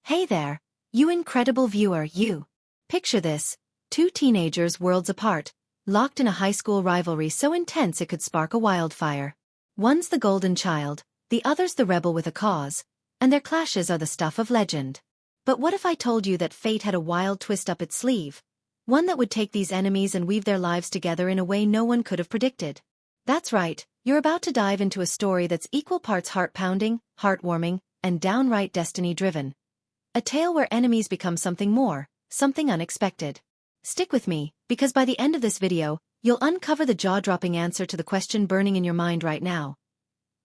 Hey there, you incredible viewer, you. Picture this, two teenagers worlds apart, locked in a high school rivalry so intense it could spark a wildfire. One's the golden child, the other's the rebel with a cause, and their clashes are the stuff of legend. But what if I told you that fate had a wild twist up its sleeve? One that would take these enemies and weave their lives together in a way no one could have predicted. That's right, you're about to dive into a story that's equal parts heart-pounding, heartwarming, and downright destiny-driven. A tale where enemies become something more, something unexpected. Stick with me, because by the end of this video, you'll uncover the jaw-dropping answer to the question burning in your mind right now.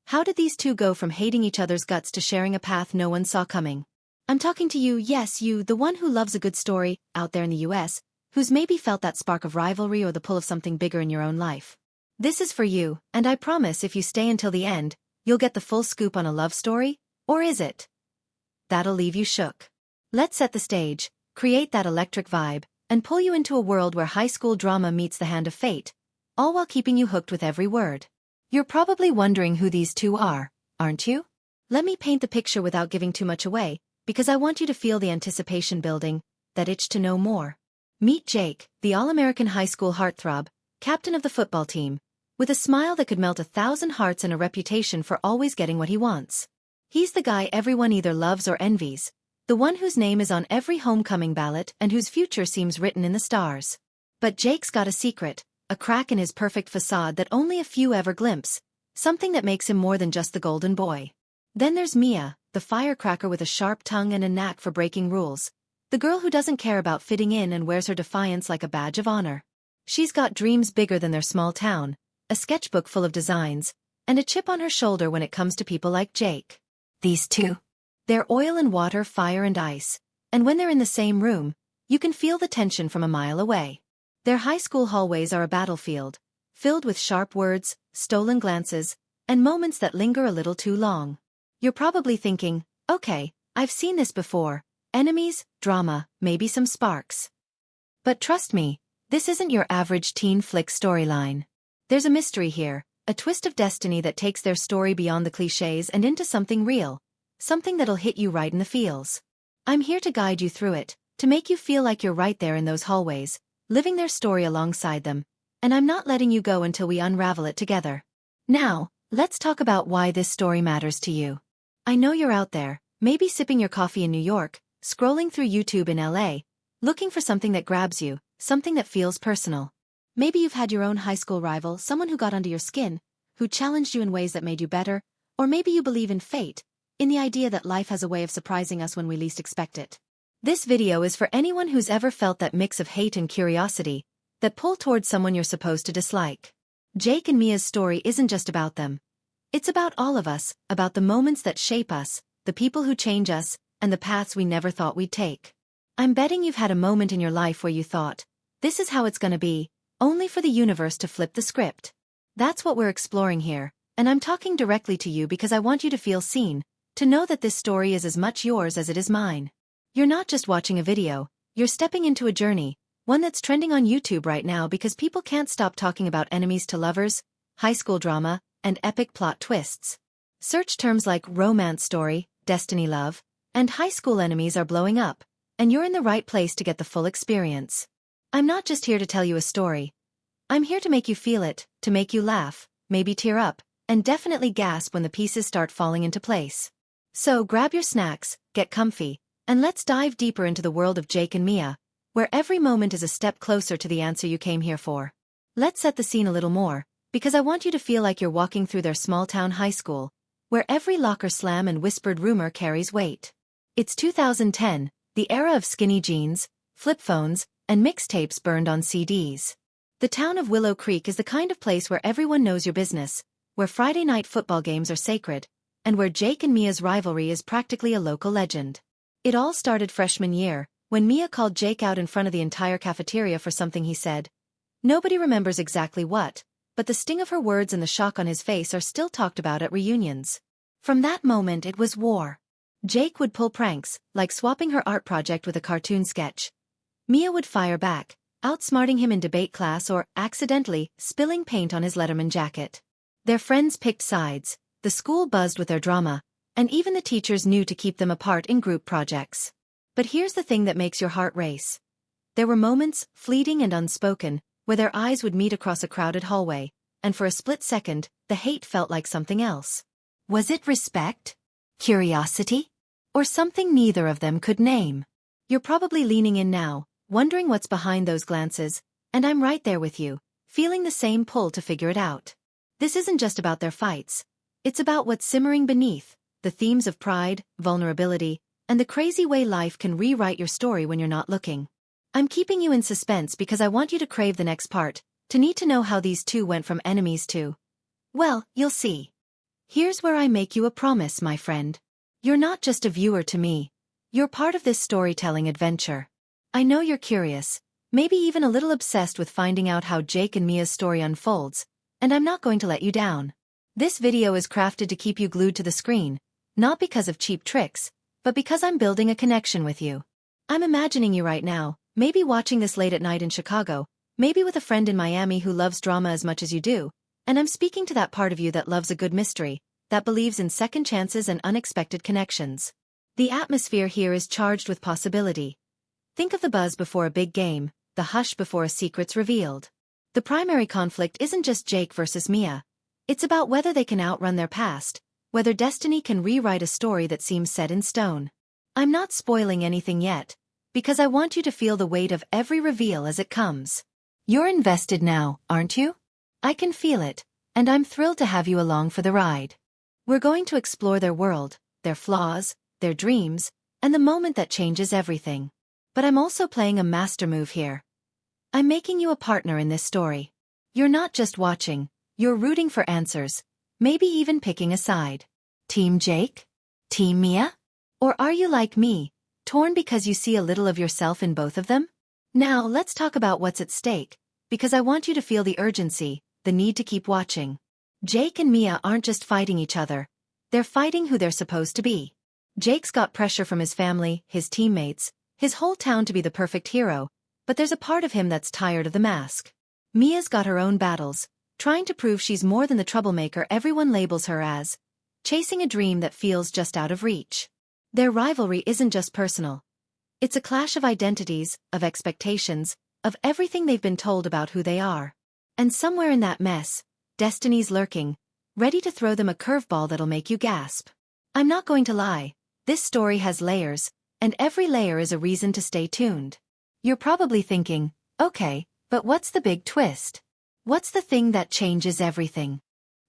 How did these two go from hating each other's guts to sharing a path no one saw coming? I'm talking to you, yes you, the one who loves a good story, out there in the US, who's maybe felt that spark of rivalry or the pull of something bigger in your own life. This is for you, and I promise if you stay until the end, you'll get the full scoop on a love story, or is it? That'll leave you shook. Let's set the stage, create that electric vibe, and pull you into a world where high school drama meets the hand of fate, all while keeping you hooked with every word. You're probably wondering who these two are, aren't you? Let me paint the picture without giving too much away, because I want you to feel the anticipation building, that itch to know more. Meet Jake, the all-American high school heartthrob, captain of the football team, with a smile that could melt 1,000 hearts and a reputation for always getting what he wants. He's the guy everyone either loves or envies, the one whose name is on every homecoming ballot and whose future seems written in the stars. But Jake's got a secret, a crack in his perfect facade that only a few ever glimpse, something that makes him more than just the golden boy. Then there's Mia, the firecracker with a sharp tongue and a knack for breaking rules, the girl who doesn't care about fitting in and wears her defiance like a badge of honor. She's got dreams bigger than their small town, a sketchbook full of designs, and a chip on her shoulder when it comes to people like Jake. These two. They're oil and water, fire and ice, and when they're in the same room, you can feel the tension from a mile away. Their high school hallways are a battlefield, filled with sharp words, stolen glances, and moments that linger a little too long. You're probably thinking, okay, I've seen this before, enemies, drama, maybe some sparks. But trust me, this isn't your average teen flick storyline. There's a mystery here, a twist of destiny that takes their story beyond the cliches and into something real, something that'll hit you right in the feels. I'm here to guide you through it, to make you feel like you're right there in those hallways, living their story alongside them, and I'm not letting you go until we unravel it together. Now, let's talk about why this story matters to you. I know you're out there, maybe sipping your coffee in New York, scrolling through YouTube in LA, looking for something that grabs you, something that feels personal. Maybe you've had your own high school rival, someone who got under your skin, who challenged you in ways that made you better, or maybe you believe in fate, in the idea that life has a way of surprising us when we least expect it. This video is for anyone who's ever felt that mix of hate and curiosity, that pull towards someone you're supposed to dislike. Jake and Mia's story isn't just about them. It's about all of us, about the moments that shape us, the people who change us, and the paths we never thought we'd take. I'm betting you've had a moment in your life where you thought, this is how it's gonna be, only for the universe to flip the script. That's what we're exploring here, and I'm talking directly to you because I want you to feel seen, to know that this story is as much yours as it is mine. You're not just watching a video, you're stepping into a journey, one that's trending on YouTube right now because people can't stop talking about enemies to lovers, high school drama, and epic plot twists. Search terms like romance story, destiny love, and high school enemies are blowing up, and you're in the right place to get the full experience. I'm not just here to tell you a story. I'm here to make you feel it, to make you laugh, maybe tear up, and definitely gasp when the pieces start falling into place. So grab your snacks, get comfy, and let's dive deeper into the world of Jake and Mia, where every moment is a step closer to the answer you came here for. Let's set the scene a little more, because I want you to feel like you're walking through their small-town high school, where every locker slam and whispered rumor carries weight. It's 2010, the era of skinny jeans, flip phones, and mixtapes burned on CDs. The town of Willow Creek is the kind of place where everyone knows your business, where Friday night football games are sacred, and where Jake and Mia's rivalry is practically a local legend. It all started freshman year, when Mia called Jake out in front of the entire cafeteria for something he said. Nobody remembers exactly what, but the sting of her words and the shock on his face are still talked about at reunions. From that moment it was war. Jake would pull pranks, like swapping her art project with a cartoon sketch. Mia would fire back, outsmarting him in debate class or, accidentally, spilling paint on his Letterman jacket. Their friends picked sides, the school buzzed with their drama, And even the teachers knew to keep them apart in group projects. But here's the thing that makes your heart race. There were moments, fleeting and unspoken, where their eyes would meet across a crowded hallway, and for a split second, the hate felt like something else. Was it respect? Curiosity? Or something neither of them could name? You're probably leaning in now, wondering what's behind those glances, and I'm right there with you, feeling the same pull to figure it out. This isn't just about their fights. It's about what's simmering beneath, the themes of pride, vulnerability, and the crazy way life can rewrite your story when you're not looking. I'm keeping you in suspense because I want you to crave the next part, to need to know how these two went from enemies to... Well, you'll see. Here's where I make you a promise, my friend. You're not just a viewer to me. You're part of this storytelling adventure. I know you're curious, maybe even a little obsessed with finding out how Jake and Mia's story unfolds, and I'm not going to let you down. This video is crafted to keep you glued to the screen, not because of cheap tricks, but because I'm building a connection with you. I'm imagining you right now, maybe watching this late at night in Chicago, maybe with a friend in Miami who loves drama as much as you do, and I'm speaking to that part of you that loves a good mystery, that believes in second chances and unexpected connections. The atmosphere here is charged with possibility. Think of the buzz before a big game, the hush before a secret's revealed. The primary conflict isn't just Jake versus Mia. It's about whether they can outrun their past, whether destiny can rewrite a story that seems set in stone. I'm not spoiling anything yet, because I want you to feel the weight of every reveal as it comes. You're invested now, aren't you? I can feel it, and I'm thrilled to have you along for the ride. We're going to explore their world, their flaws, their dreams, and the moment that changes everything. But I'm also playing a master move here. I'm making you a partner in this story. You're not just watching, you're rooting for answers, maybe even picking a side. Team Jake? Team Mia? Or are you like me, torn because you see a little of yourself in both of them? Now let's talk about what's at stake, because I want you to feel the urgency, the need to keep watching. Jake and Mia aren't just fighting each other, they're fighting who they're supposed to be. Jake's got pressure from his family, his teammates, his whole town to be the perfect hero, but there's a part of him that's tired of the mask. Mia's got her own battles, trying to prove she's more than the troublemaker everyone labels her as, chasing a dream that feels just out of reach. Their rivalry isn't just personal. It's a clash of identities, of expectations, of everything they've been told about who they are. And somewhere in that mess, destiny's lurking, ready to throw them a curveball that'll make you gasp. I'm not going to lie, this story has layers, and every layer is a reason to stay tuned. You're probably thinking, okay, but what's the big twist? What's the thing that changes everything?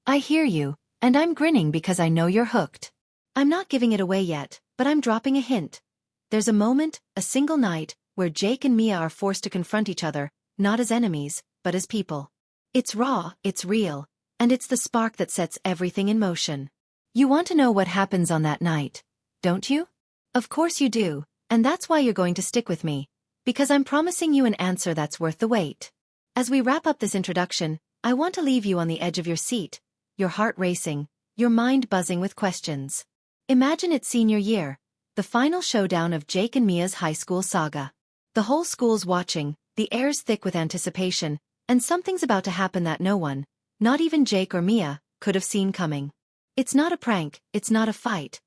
I hear you, and I'm grinning because I know you're hooked. I'm not giving it away yet, but I'm dropping a hint. There's a moment, a single night, where Jake and Mia are forced to confront each other, not as enemies, but as people. It's raw, it's real, and it's the spark that sets everything in motion. You want to know what happens on that night, don't you? Of course you do, and that's why you're going to stick with me, because I'm promising you an answer that's worth the wait. As we wrap up this introduction, I want to leave you on the edge of your seat, your heart racing, your mind buzzing with questions. Imagine it's senior year, the final showdown of Jake and Mia's high school saga. The whole school's watching, the air's thick with anticipation, and something's about to happen that no one, not even Jake or Mia, could have seen coming. It's not a prank, it's not a fight.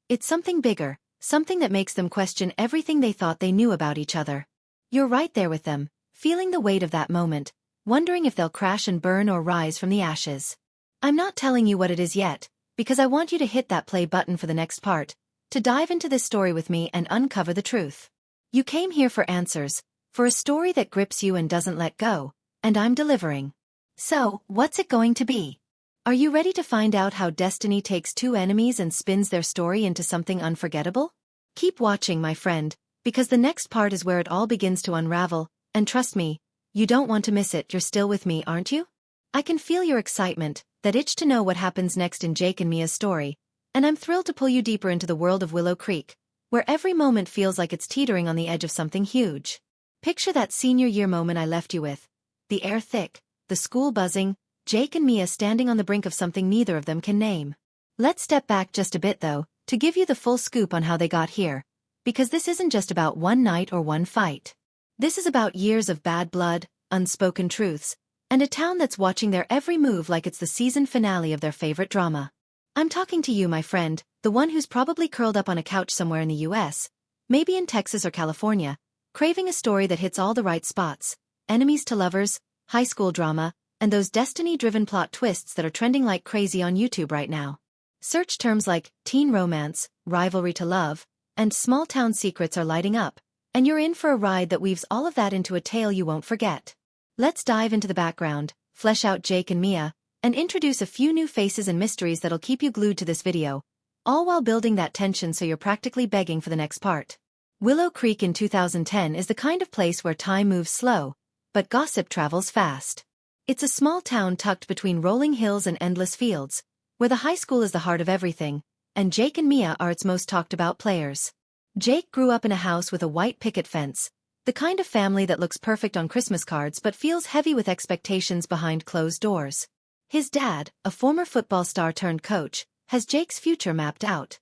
It's something bigger, something that makes them question everything they thought they knew about each other. You're right there with them, feeling the weight of that moment, wondering if they'll crash and burn or rise from the ashes. I'm not telling you what it is yet, because I want you to hit that play button for the next part, to dive into this story with me and uncover the truth. You came here for answers, for a story that grips you and doesn't let go, and I'm delivering. So, what's it going to be? Are you ready to find out how destiny takes two enemies and spins their story into something unforgettable? Keep watching, my friend, because the next part is where it all begins to unravel, and trust me, you don't want to miss it. You're still with me, aren't you? I can feel your excitement, that itch to know what happens next in Jake and Mia's story, and I'm thrilled to pull you deeper into the world of Willow Creek, where every moment feels like it's teetering on the edge of something huge. Picture that senior year moment I left you with. The air thick, the school buzzing, Jake and Mia standing on the brink of something neither of them can name. Let's step back just a bit though, to give you the full scoop on how they got here, because this isn't just about one night or one fight. This is about years of bad blood, unspoken truths, and a town that's watching their every move like it's the season finale of their favorite drama. I'm talking to you, my friend, the one who's probably curled up on a couch somewhere in the US, maybe in Texas or California, craving a story that hits all the right spots: enemies to lovers, high school drama, and those destiny-driven plot twists that are trending like crazy on YouTube right now. Search terms like teen romance, rivalry to love, and small-town secrets are lighting up, and you're in for a ride that weaves all of that into a tale you won't forget. Let's dive into the background, flesh out Jake and Mia, and introduce a few new faces and mysteries that'll keep you glued to this video, all while building that tension so you're practically begging for the next part. Willow Creek in 2010 is the kind of place where time moves slow, but gossip travels fast. It's a small town tucked between rolling hills and endless fields, where the high school is the heart of everything, and Jake and Mia are its most talked-about players. Jake grew up in a house with a white picket fence, the kind of family that looks perfect on Christmas cards but feels heavy with expectations behind closed doors. His dad, a former football star turned coach, has Jake's future mapped out.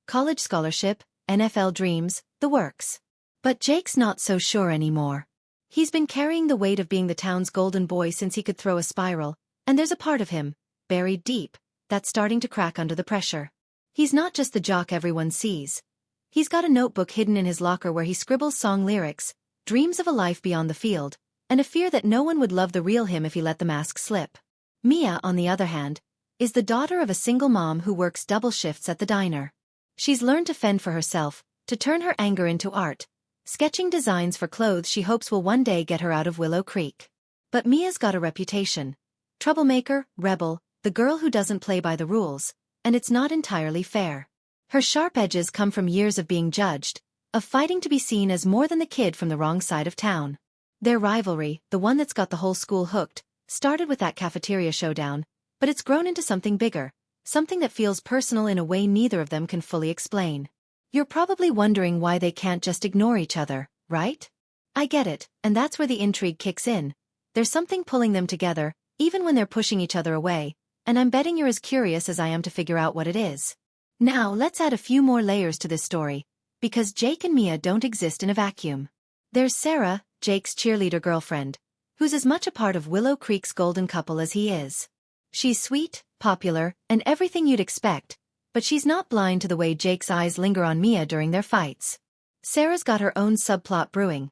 College scholarship, NFL dreams, the works. But Jake's not so sure anymore. He's been carrying the weight of being the town's golden boy since he could throw a spiral, and there's a part of him, buried deep, that's starting to crack under the pressure. He's not just the jock everyone sees. He's got a notebook hidden in his locker where he scribbles song lyrics, dreams of a life beyond the field, and a fear that no one would love the real him if he let the mask slip. Mia, on the other hand, is the daughter of a single mom who works double shifts at the diner. She's learned to fend for herself, to turn her anger into art, sketching designs for clothes she hopes will one day get her out of Willow Creek. But Mia's got a reputation. Troublemaker, rebel, the girl who doesn't play by the rules, and it's not entirely fair. Her sharp edges come from years of being judged, of fighting to be seen as more than the kid from the wrong side of town. Their rivalry, the one that's got the whole school hooked, started with that cafeteria showdown, but it's grown into something bigger, something that feels personal in a way neither of them can fully explain. You're probably wondering why they can't just ignore each other, right? I get it, and that's where the intrigue kicks in. There's something pulling them together, even when they're pushing each other away, and I'm betting you're as curious as I am to figure out what it is. Now let's add a few more layers to this story, because Jake and Mia don't exist in a vacuum. There's Sarah, Jake's cheerleader girlfriend, who's as much a part of Willow Creek's golden couple as he is. She's sweet, popular, and everything you'd expect, but she's not blind to the way Jake's eyes linger on Mia during their fights. Sarah's got her own subplot brewing.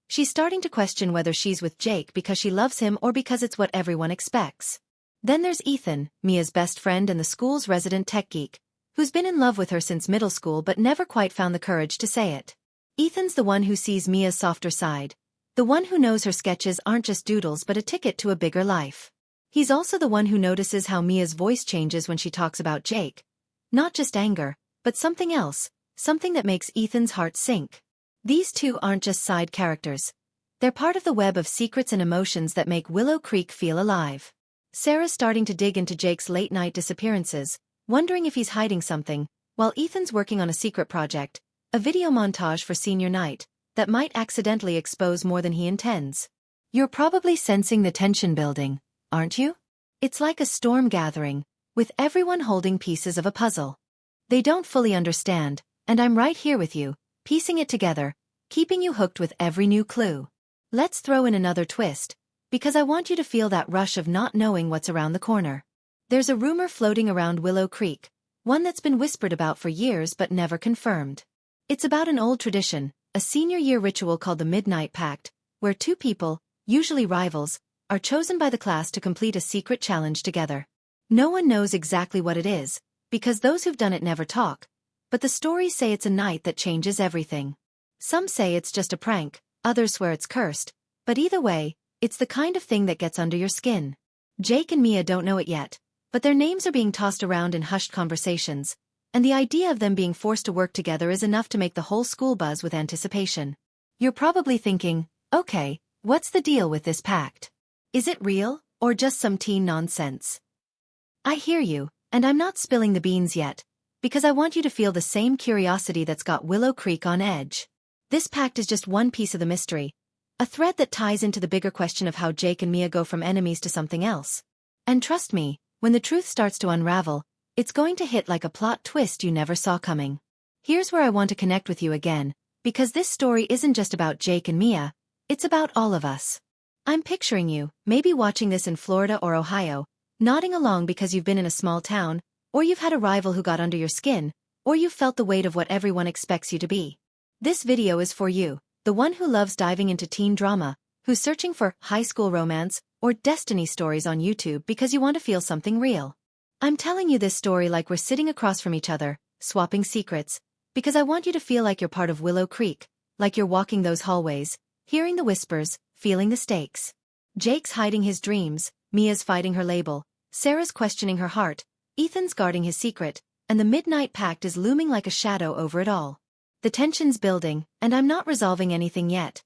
She's starting to question whether she's with Jake because she loves him or because it's what everyone expects. Then there's Ethan, Mia's best friend and the school's resident tech geek, who's been in love with her since middle school but never quite found the courage to say it. Ethan's the one who sees Mia's softer side, the one who knows her sketches aren't just doodles but a ticket to a bigger life. He's also the one who notices how Mia's voice changes when she talks about Jake. Not just anger, but something else, something that makes Ethan's heart sink. These two aren't just side characters. They're part of the web of secrets and emotions that make Willow Creek feel alive. Sarah's starting to dig into Jake's late-night disappearances, wondering if he's hiding something, while Ethan's working on a secret project, a video montage for senior night, that might accidentally expose more than he intends. You're probably sensing the tension building, aren't you? It's like a storm gathering, with everyone holding pieces of a puzzle. They don't fully understand, and I'm right here with you, piecing it together, keeping you hooked with every new clue. Let's throw in another twist, because I want you to feel that rush of not knowing what's around the corner. There's a rumor floating around Willow Creek, one that's been whispered about for years but never confirmed. It's about an old tradition, a senior year ritual called the Midnight Pact, where two people, usually rivals, are chosen by the class to complete a secret challenge together. No one knows exactly what it is, because those who've done it never talk, but the stories say it's a night that changes everything. Some say it's just a prank, others swear it's cursed, but either way, it's the kind of thing that gets under your skin. Jake and Mia don't know it yet, but their names are being tossed around in hushed conversations, and the idea of them being forced to work together is enough to make the whole school buzz with anticipation. You're probably thinking, okay, what's the deal with this pact? Is it real, or just some teen nonsense? I hear you, and I'm not spilling the beans yet, because I want you to feel the same curiosity that's got Willow Creek on edge. This pact is just one piece of the mystery, a thread that ties into the bigger question of how Jake and Mia go from enemies to something else. And trust me, when the truth starts to unravel, it's going to hit like a plot twist you never saw coming. Here's where I want to connect with you again, because this story isn't just about Jake and Mia, it's about all of us. I'm picturing you, maybe watching this in Florida or Ohio, nodding along because you've been in a small town, or you've had a rival who got under your skin, Or you've felt the weight of what everyone expects you to be. This video is for you, the one who loves diving into teen drama, who's searching for high school romance or destiny stories on YouTube because you want to feel something real. I'm telling you this story like we're sitting across from each other, swapping secrets, because I want you to feel like you're part of Willow Creek, like you're walking those hallways, hearing the whispers, feeling the stakes. Jake's hiding his dreams, Mia's fighting her label, Sarah's questioning her heart, Ethan's guarding his secret, and the Midnight Pact is looming like a shadow over it all. The tension's building, and I'm not resolving anything yet.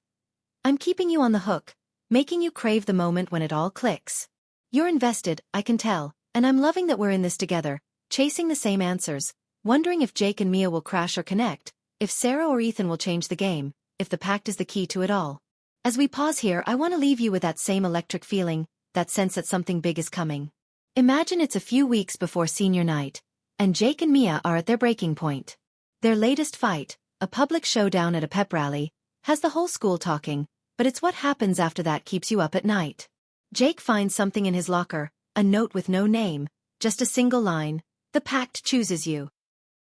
I'm keeping you on the hook, making you crave the moment when it all clicks. You're invested, I can tell, and I'm loving that we're in this together, chasing the same answers, wondering if Jake and Mia will crash or connect, if Sarah or Ethan will change the game, if the pact is the key to it all. As we pause here, I want to leave you with that same electric feeling, that sense that something big is coming. Imagine it's a few weeks before senior night, and Jake and Mia are at their breaking point. Their latest fight, a public showdown at a pep rally, has the whole school talking, but it's what happens after that keeps you up at night. Jake finds something in his locker, a note with no name, just a single line, "The pact chooses you."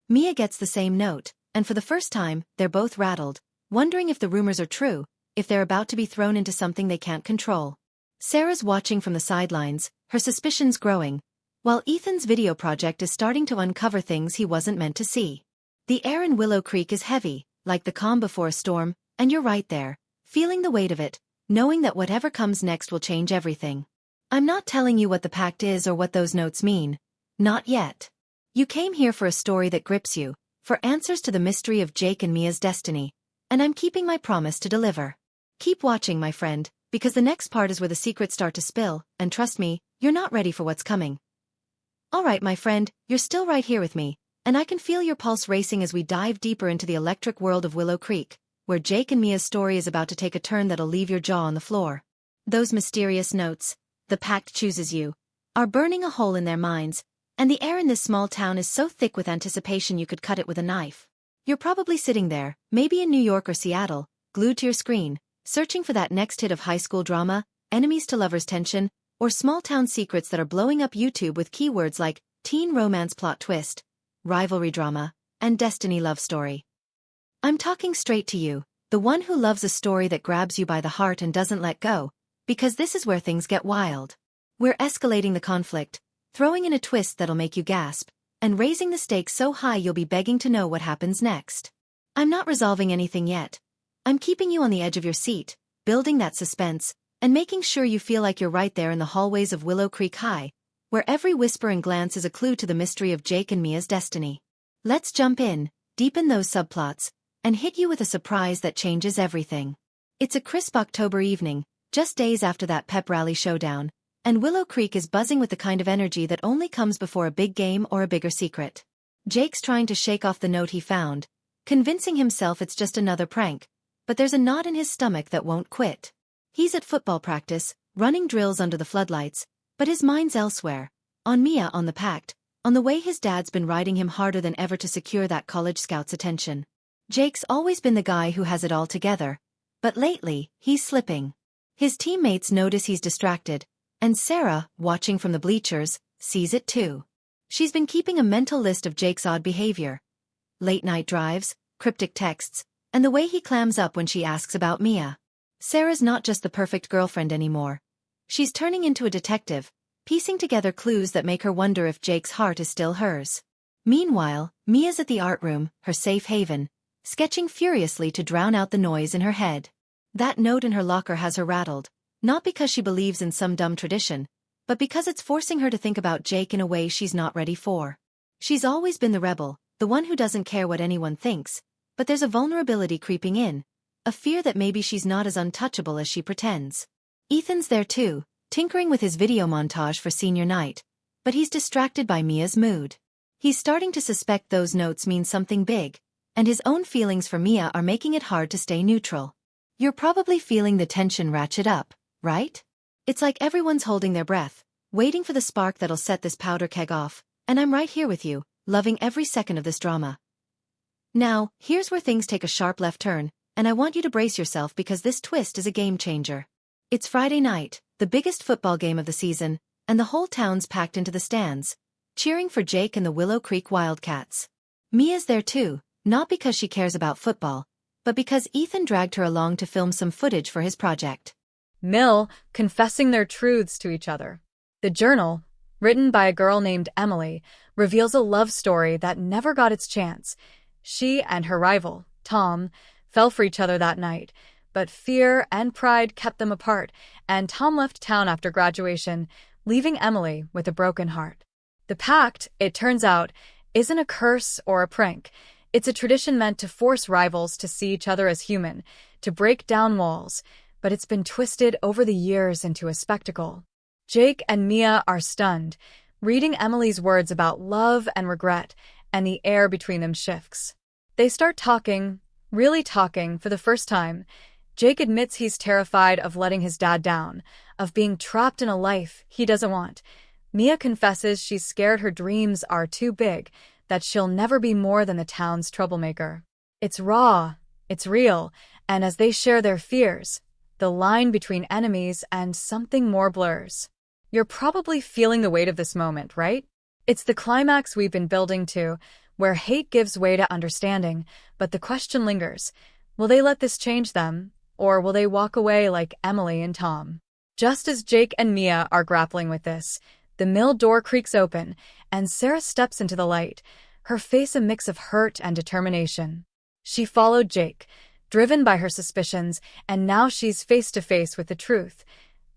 Mia gets the same note, and for the first time, they're both rattled, wondering if the rumors are true, if they're about to be thrown into something they can't control. Sarah's watching from the sidelines, her suspicions growing, while Ethan's video project is starting to uncover things he wasn't meant to see. The air in Willow Creek is heavy, like the calm before a storm, and you're right there, feeling the weight of it, knowing that whatever comes next will change everything. I'm not telling you what the pact is or what those notes mean. Not yet. You came here for a story that grips you, for answers to the mystery of Jake and Mia's destiny, and I'm keeping my promise to deliver. Keep watching, my friend, because the next part is where the secrets start to spill, and trust me, you're not ready for what's coming. Alright, my friend, you're still right here with me, and I can feel your pulse racing as we dive deeper into the electric world of Willow Creek, where Jake and Mia's story is about to take a turn that'll leave your jaw on the floor. Those mysterious notes, "The pact chooses you," are burning a hole in their minds, and the air in this small town is so thick with anticipation you could cut it with a knife. You're probably sitting there, maybe in New York or Seattle, glued to your screen, searching for that next hit of high school drama, enemies to lovers tension, or small-town secrets that are blowing up YouTube with keywords like teen romance plot twist, rivalry drama, and destiny love story. I'm talking straight to you, the one who loves a story that grabs you by the heart and doesn't let go, because this is where things get wild. We're escalating the conflict, throwing in a twist that'll make you gasp, and raising the stakes so high you'll be begging to know what happens next. I'm not resolving anything yet. I'm keeping you on the edge of your seat, building that suspense, and making sure you feel like you're right there in the hallways of Willow Creek High, where every whisper and glance is a clue to the mystery of Jake and Mia's destiny. Let's jump in, deepen those subplots, and hit you with a surprise that changes everything. It's a crisp October evening, just days after that pep rally showdown, and Willow Creek is buzzing with the kind of energy that only comes before a big game or a bigger secret. Jake's trying to shake off the note he found, convincing himself it's just another prank, but there's a knot in his stomach that won't quit. He's at football practice, running drills under the floodlights, but his mind's elsewhere, on Mia, on the pact, on the way his dad's been riding him harder than ever to secure that college scout's attention. Jake's always been the guy who has it all together, but lately, he's slipping. His teammates notice he's distracted, and Sarah, watching from the bleachers, sees it too. She's been keeping a mental list of Jake's odd behavior. Late-night drives, cryptic texts, and the way he clams up when she asks about Mia. Sarah's not just the perfect girlfriend anymore. She's turning into a detective, piecing together clues that make her wonder if Jake's heart is still hers. Meanwhile, Mia's at the art room, her safe haven, sketching furiously to drown out the noise in her head. That note in her locker has her rattled, not because she believes in some dumb tradition, but because it's forcing her to think about Jake in a way she's not ready for. She's always been the rebel, the one who doesn't care what anyone thinks, but there's a vulnerability creeping in, a fear that maybe she's not as untouchable as she pretends. Ethan's there too, tinkering with his video montage for senior night, but he's distracted by Mia's mood. He's starting to suspect those notes mean something big, and his own feelings for Mia are making it hard to stay neutral. You're probably feeling the tension ratchet up, right? It's like everyone's holding their breath, waiting for the spark that'll set this powder keg off, and I'm right here with you, loving every second of this drama. Now, here's where things take a sharp left turn, and I want you to brace yourself because this twist is a game changer. It's Friday night, the biggest football game of the season, and the whole town's packed into the stands, cheering for Jake and the Willow Creek Wildcats. Mia's there too, not because she cares about football, but because Ethan dragged her along to film some footage for his project. Mill confessing their truths to each other. The journal, written by a girl named Emily, reveals a love story that never got its chance. She and her rival, Tom, fell for each other that night, but fear and pride kept them apart, and Tom left town after graduation, leaving Emily with a broken heart. The pact, it turns out, isn't a curse or a prank. It's a tradition meant to force rivals to see each other as human, to break down walls, but it's been twisted over the years into a spectacle. Jake and Mia are stunned, reading Emily's words about love and regret, and the air between them shifts. They start talking, really talking, for the first time. Jake admits he's terrified of letting his dad down, of being trapped in a life he doesn't want. Mia confesses she's scared her dreams are too big, that she'll never be more than the town's troublemaker. It's raw, it's real, and as they share their fears, the line between enemies and something more blurs. You're probably feeling the weight of this moment, right? It's the climax we've been building to, where hate gives way to understanding, but the question lingers. Will they let this change them, or will they walk away like Emily and Tom? Just as Jake and Mia are grappling with this, the mill door creaks open, and Sarah steps into the light, her face a mix of hurt and determination. She followed Jake, driven by her suspicions, and now she's face to face with the truth.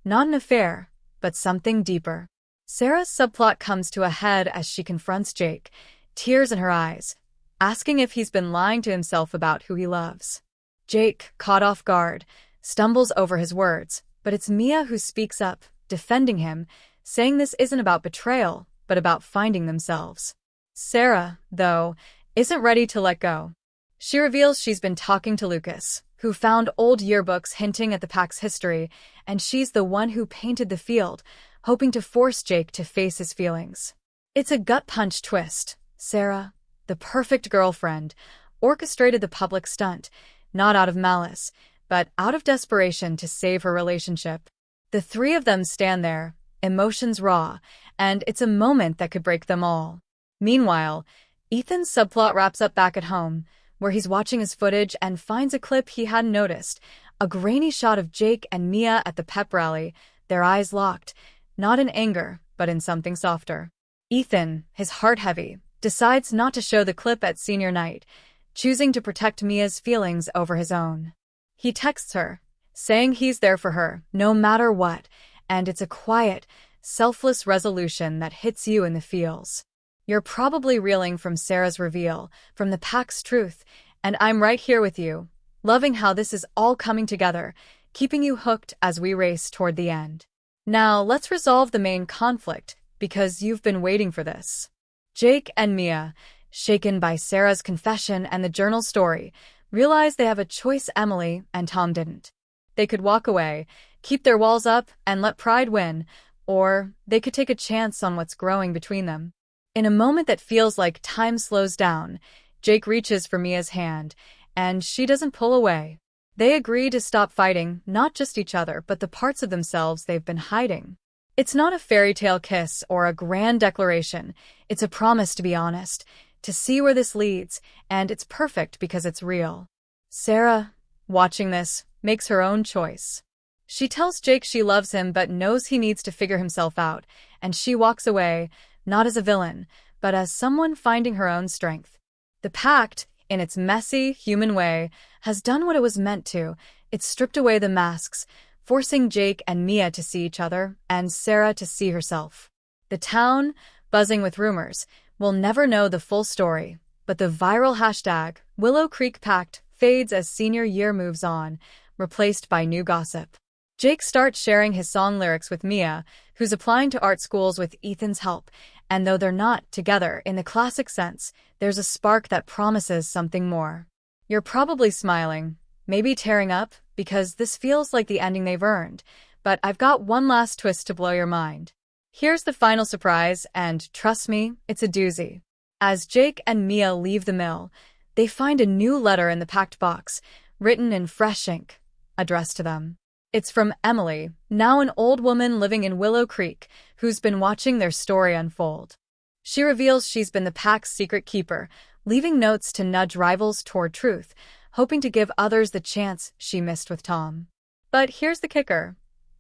Not an affair, but something deeper. Sarah's subplot comes to a head as she confronts Jake, tears in her eyes, asking if he's been lying to himself about who he loves. Jake, caught off guard, stumbles over his words, but it's Mia who speaks up, defending him, saying this isn't about betrayal, but about finding themselves. Sarah, though, isn't ready to let go. She reveals she's been talking to Lucas, who found old yearbooks hinting at the pact's history, and she's the one who painted the field, hoping to force Jake to face his feelings. It's a gut-punch twist. Sarah, the perfect girlfriend, orchestrated the public stunt, not out of malice, but out of desperation to save her relationship. The three of them stand there, emotions raw, and it's a moment that could break them all. Meanwhile, Ethan's subplot wraps up back at home, where he's watching his footage and finds a clip he hadn't noticed, a grainy shot of Jake and Mia at the pep rally, their eyes locked, not in anger, but in something softer. Ethan, his heart heavy, decides not to show the clip at senior night, choosing to protect Mia's feelings over his own. He texts her, saying he's there for her, no matter what, and it's a quiet, selfless resolution that hits you in the feels. You're probably reeling from Sarah's reveal, from the pact's truth, and I'm right here with you, loving how this is all coming together, keeping you hooked as we race toward the end. Now, let's resolve the main conflict, because you've been waiting for this. Jake and Mia, shaken by Sarah's confession and the journal story, realize they have a choice Emily and Tom didn't. They could walk away, keep their walls up, and let pride win, or they could take a chance on what's growing between them. In a moment that feels like time slows down, Jake reaches for Mia's hand, and she doesn't pull away. They agree to stop fighting, not just each other, but the parts of themselves they've been hiding. It's not a fairy tale kiss or a grand declaration. It's a promise to be honest, to see where this leads, and it's perfect because it's real. Sarah, watching this, makes her own choice. She tells Jake she loves him but knows he needs to figure himself out, and she walks away, not as a villain, but as someone finding her own strength. The pact, in its messy, human way, has done what it was meant to. It's stripped away the masks, forcing Jake and Mia to see each other, and Sarah to see herself. The town, buzzing with rumors, will never know the full story, but the viral hashtag, Willow Creek Pact, fades as senior year moves on, replaced by new gossip. Jake starts sharing his song lyrics with Mia, who's applying to art schools with Ethan's help, and though they're not together in the classic sense, there's a spark that promises something more. You're probably smiling, maybe tearing up, because this feels like the ending they've earned, but I've got one last twist to blow your mind. Here's the final surprise, and trust me, it's a doozy. As Jake and Mia leave the mill, they find a new letter in the packed box, written in fresh ink, addressed to them. It's from Emily, now an old woman living in Willow Creek, who's been watching their story unfold. She reveals she's been the pack's secret keeper, leaving notes to nudge rivals toward truth, hoping to give others the chance she missed with Tom. But here's the kicker.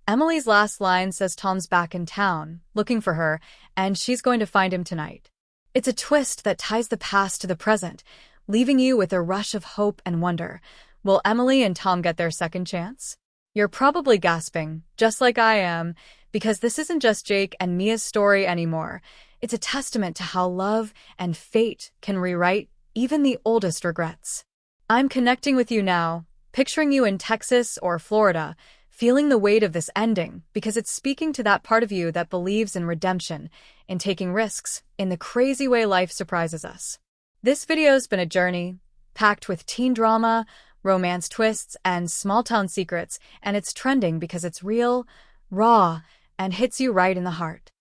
Emily's last line says Tom's back in town, looking for her, and she's going to find him tonight. It's a twist that ties the past to the present, leaving you with a rush of hope and wonder. Will Emily and Tom get their second chance? You're probably gasping, just like I am, because this isn't just Jake and Mia's story anymore. It's a testament to how love and fate can rewrite even the oldest regrets. I'm connecting with you now, picturing you in Texas or Florida, feeling the weight of this ending because it's speaking to that part of you that believes in redemption, in taking risks, in the crazy way life surprises us. This video's been a journey, packed with teen drama, romance twists, and small-town secrets, and it's trending because it's real, raw, and hits you right in the heart.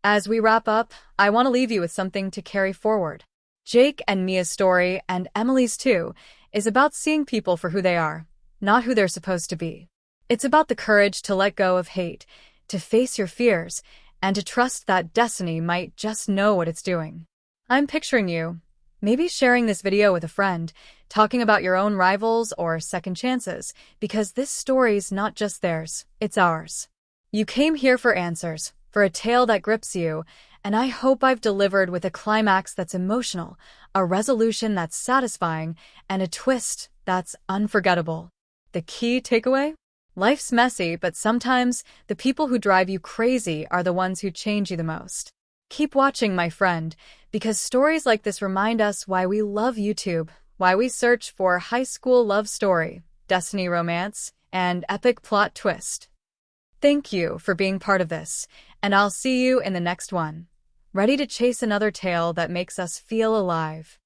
As we wrap up, I want to leave you with something to carry forward. Jake and Mia's story, and Emily's too, is about seeing people for who they are, not who they're supposed to be. It's about the courage to let go of hate, to face your fears, and to trust that destiny might just know what it's doing. I'm picturing you, maybe sharing this video with a friend, talking about your own rivals or second chances, because this story's not just theirs, it's ours. You came here for answers, for a tale that grips you, and I hope I've delivered with a climax that's emotional, a resolution that's satisfying, and a twist that's unforgettable. The key takeaway? Life's messy, but sometimes the people who drive you crazy are the ones who change you the most. Keep watching, my friend, because stories like this remind us why we love YouTube, why we search for high school love story, destiny romance, and epic plot twist. Thank you for being part of this, and I'll see you in the next one. Ready to chase another tale that makes us feel alive.